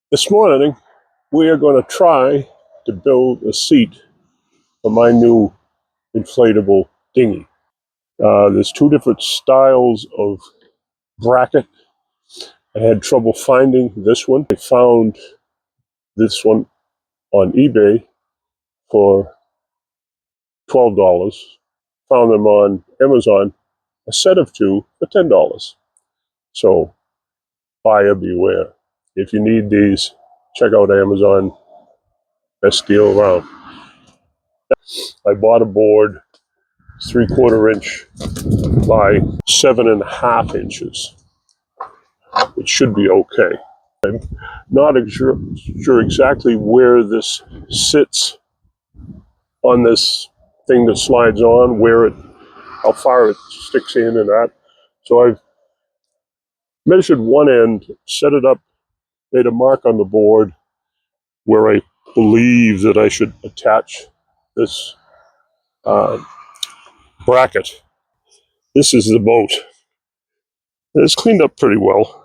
This morning, we are going to try to build a seat for my new inflatable dinghy. There's two different styles of bracket. I had trouble finding this one. I found this one on eBay for $12. Found them on Amazon, a set of two for $10. So buyer beware. If you need these, check out Amazon. Best deal around. I bought a board 3/4 inch by 7.5 inches. It should be okay. I'm not sure exactly where this sits on this thing that slides on, how far it sticks in and that. So I've measured one end, set it up, made a mark on the board where I believe that I should attach this bracket. This is the boat. And it's cleaned up pretty well.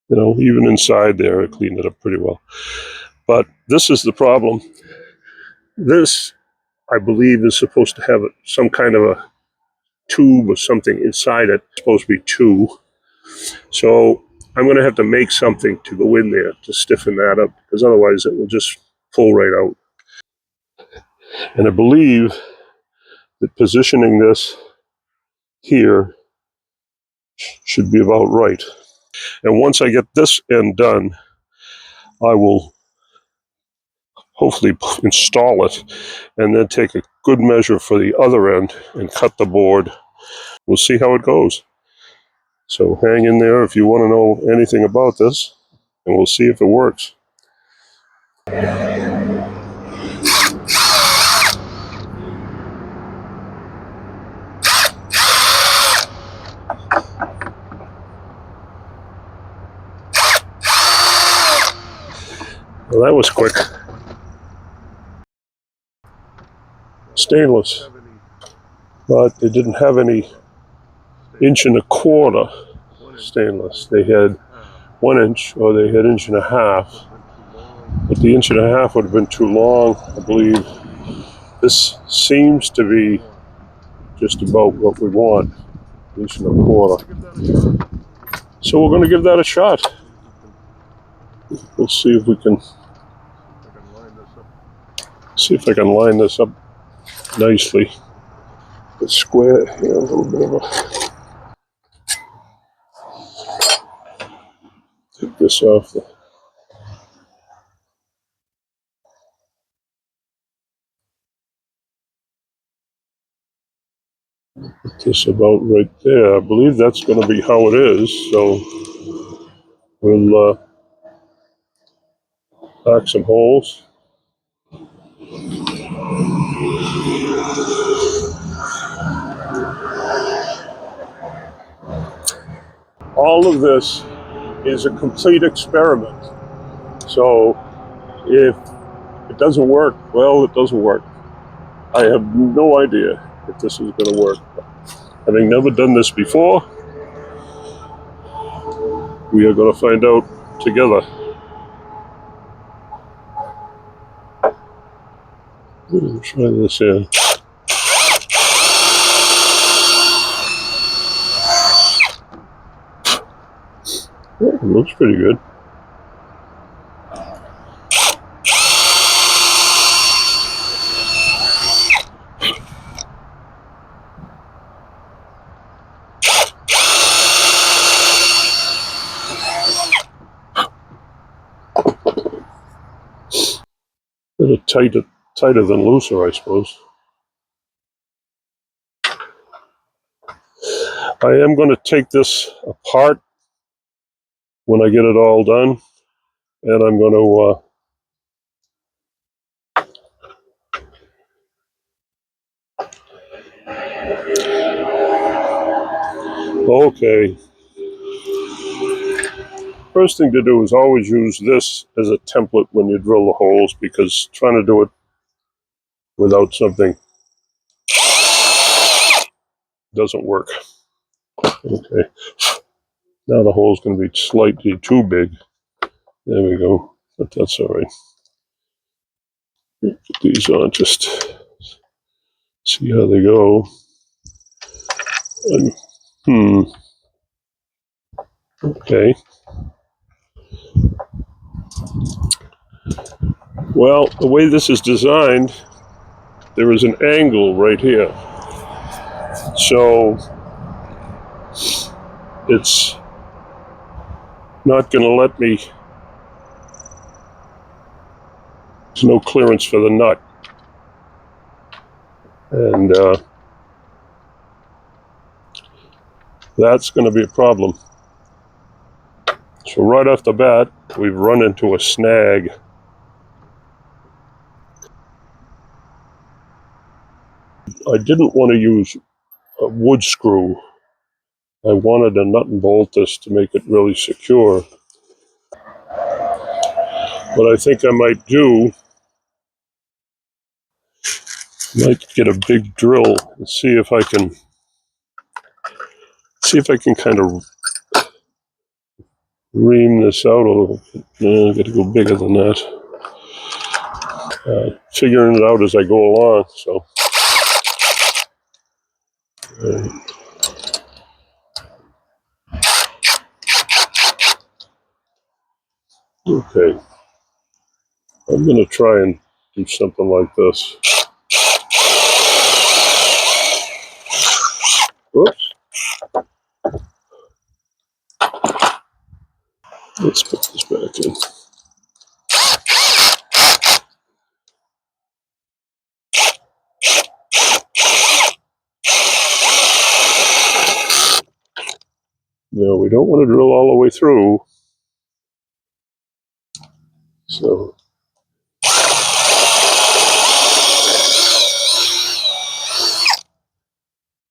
You know, even inside there, I cleaned it up pretty well. But this is the problem. This, I believe, is supposed to have some kind of a tube or something inside it. It's supposed to be two. So I'm going to have to make something to go in there to stiffen that up, because otherwise it will just pull right out. And I believe that positioning this here should be about right. And once I get this end done, I will hopefully install it and then take a good measure for the other end and cut the board. We'll see how it goes. So hang in there if you want to know anything about this, and we'll see if it works. Well, that was quick. Stainless, but they didn't have any 1.25 inch stainless. They had 1 inch, or they had 1.5 inches. But the 1.5 inch would have been too long, I believe. This seems to be just about what we want, 1.25 inches. So we're going to give that a shot. We'll see if we can I can line this up nicely. The square here, a little bit of a. Take this off. Put this about right there. I believe that's going to be how it is. So we'll knock some holes. All of this is a complete experiment. So if it doesn't work, well, it doesn't work. I have no idea if this is going to work. Having never done this before, we are going to find out together. Let's try this here. Yeah, it looks pretty good. A little tighter than looser, I suppose. I am going to take this apart when I get it all done, and I'm going to okay. First thing to do is always use this as a template when you drill the holes, because trying to do it without something doesn't work. Okay. Now the hole's going to be slightly too big. There we go. But that's all right. Put these on, just see how they go. And, okay. Well, the way this is designed, there is an angle right here. So it's not going to let me, there's no clearance for the nut. And that's going to be a problem. So right off the bat, we've run into a snag. I didn't want to use a wood screw. I wanted a nut and bolt this to make it really secure. What I think I might get a big drill and see if I can kind of ream this out a little bit. No, I got to go bigger than that. Figuring it out as I go along. So, okay, I'm going to try and do something like this. Oops. Let's put this back in. No, we don't want to drill all the way through. So,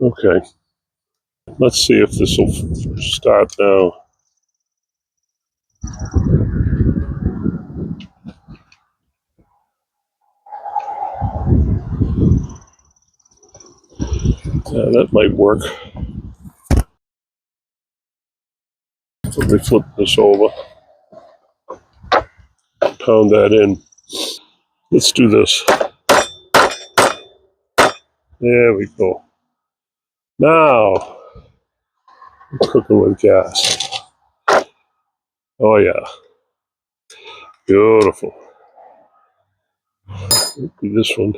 okay. Let's see if this will start now. That might work. Let me flip this over. Pound that in. Let's do this. There we go. Now, I'm cooking with gas. Oh yeah. Beautiful. Maybe this one.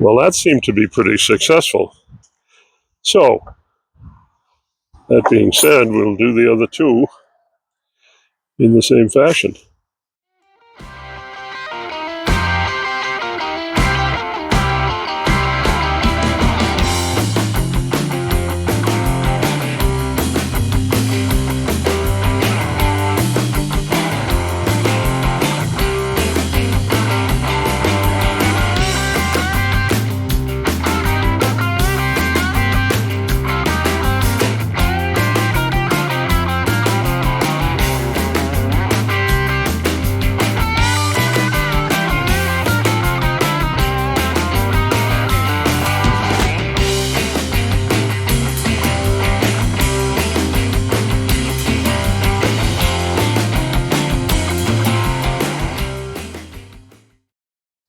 Well, that seemed to be pretty successful. So, that being said, we'll do the other two in the same fashion.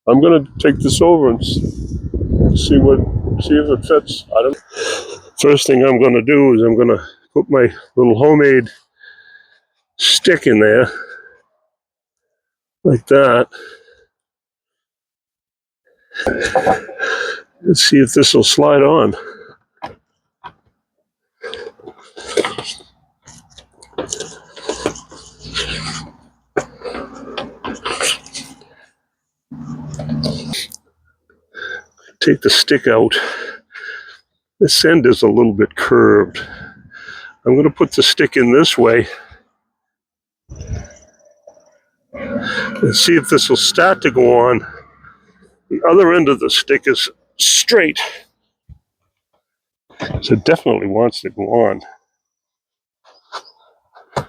I'm going to take this over and see if it fits. I don't. First thing I'm going to do is I'm going to put my little homemade stick in there, like that. Let's see if this will slide on. Take the stick out. This end is a little bit curved. I'm going to put the stick in this way and see if this will start to go on. The other end of the stick is straight. So it definitely wants to go on.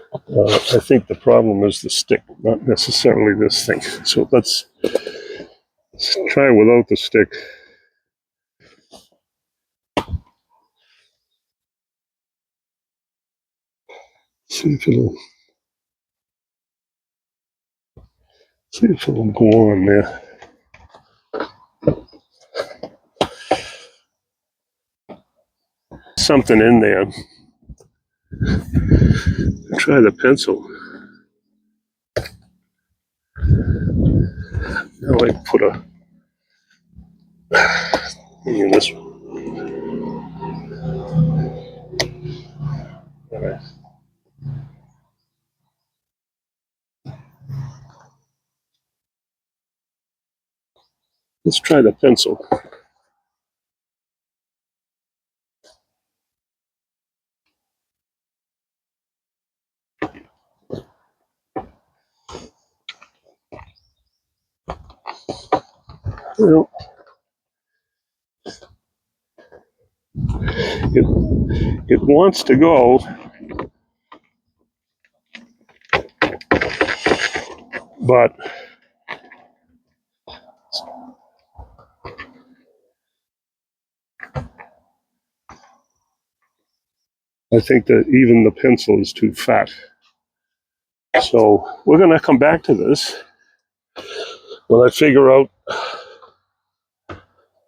I think the problem is the stick, not necessarily this thing. So let's try without the stick. See if it'll go on there. Something in there. Try the pencil. Now I put in this one. All right. Let's try the pencil. Well, it wants to go, but I think that even the pencil is too fat. So we're going to come back to this when I figure out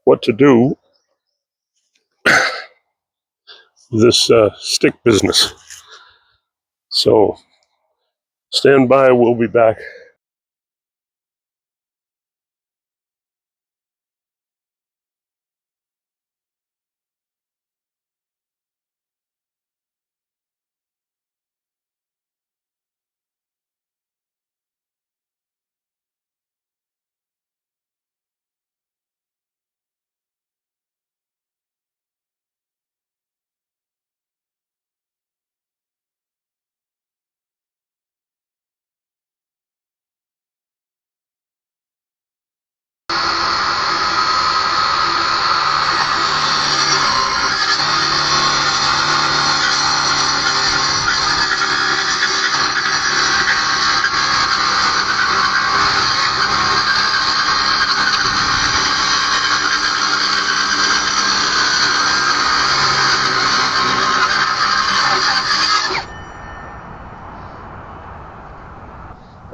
what to do with this stick business. So stand by, we'll be back.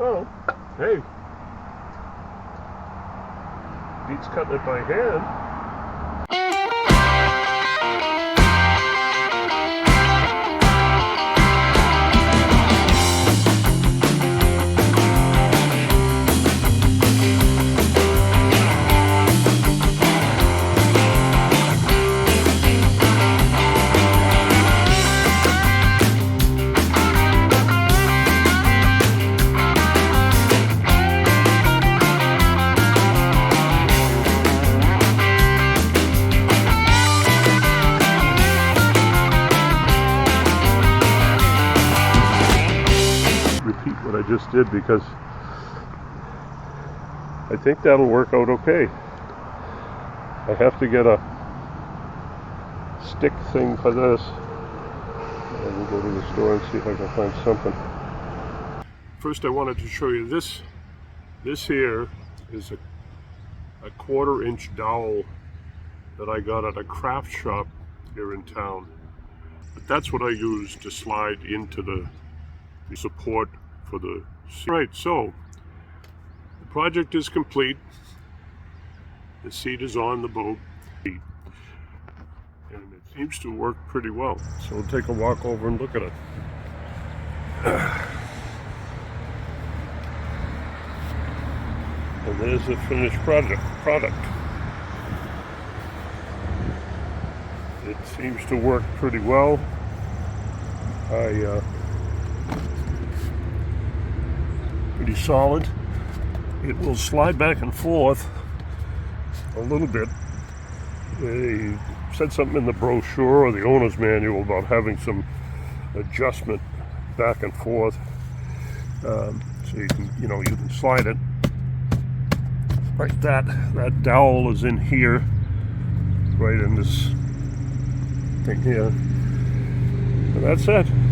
Oh, hey, beats cutting it by hand. Repeat what I just did because I think that'll work out okay. I have to get a stick thing for this. I will go to the store and see if I can find something. First I wanted to show you this. This here is a 1/4-inch dowel that I got at a craft shop here in town. But that's what I use to slide into the support for the seat. Right, so the project is complete. The seat is on the boat, and it seems to work pretty well. So we'll take a walk over and look at it. And there's the finished product. It seems to work pretty well. Pretty solid. It will slide back and forth a little bit. They said something in the brochure or the owner's manual about having some adjustment back and forth, so you can slide it. Right, that dowel is in here, right in this camping here. And that's it.